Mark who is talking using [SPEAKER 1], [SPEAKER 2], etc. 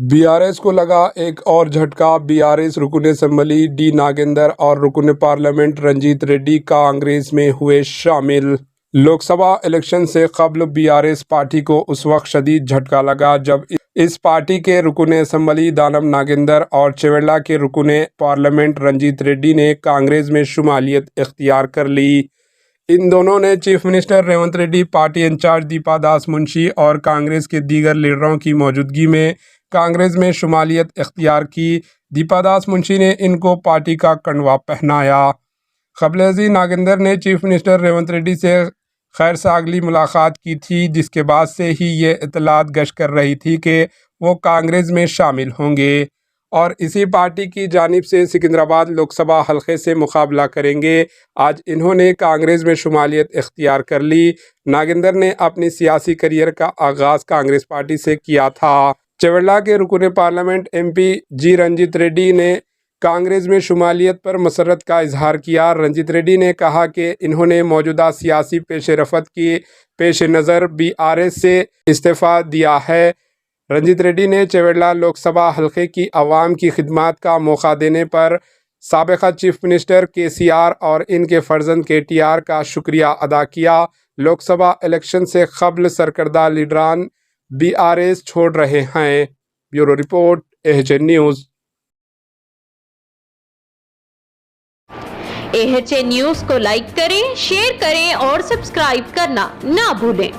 [SPEAKER 1] BRS को लगा एक और झटका। बीआरएस रुकन असम्बली डी नागेंद्र और रुकन पार्लियामेंट रंजीत रेड्डी कांग्रेस में हुए शामिल। लोकसभा इलेक्शन से कबल बीआरएस पार्टी को उस वक्त शदीद झटका लगा जब इस पार्टी के रुकन असम्बली दानम नागेंद्र और चेवेला के रुकन पार्लियामेंट रंजीत रेड्डी ने कांग्रेस में शुमालियत इख्तियार कर ली। इन दोनों ने chief minister Revanth Reddy, party incharge Deepa Das Munshi और कांग्रेस के दीगर लीडरों की मौजूदगी में कांग्रेस में शुमालियत इख्तियार की। दीपा दास मुंशी ने इनको पार्टी का कंडवा पहनाया। क़ब्ल नागेंद्र ने चीफ मिनिस्टर रेवंत रेड्डी से खैर सागली मुलाकात की थी, जिसके बाद से ही ये इतलात गश्त कर रही थी कि वो कांग्रेस में शामिल होंगे और इसी पार्टी की जानिब से सिकंदराबाद लोकसभा हलके से मुकाबला करेंगे। आज इन्होंने कांग्रेस में शुमालियत इख्तियार कर ली। नागेंद्र ने अपनी सियासी करियर का आगाज़ कांग्रेस पार्टी से किया था। चेवेला के रुकन पार्लियामेंट एमपी जी रंजीत रेड्डी ने कांग्रेस में शुमालियत पर मसरत का इजहार किया। रंजीत रेड्डी ने कहा कि इन्होंने मौजूदा सियासी पेश रफ्त की पेश नज़र बीआरएस से इस्तीफ़ा दिया है। रंजीत रेड्डी ने चेवेला लोकसभा हलके की आवाम की खिदमत का मौका देने पर साबिक़ा चीफ मिनिस्टर केसीआर और इनके फर्जंद केटीआर का शुक्रिया अदा किया। लोकसभा इलेक्शन से कबल सरकर्दा लीडरान बीआरएस छोड़ रहे हैं। Bureau report, AHN news.
[SPEAKER 2] AHN news को लाइक करें, शेयर करें और सब्सक्राइब करना ना भूलें।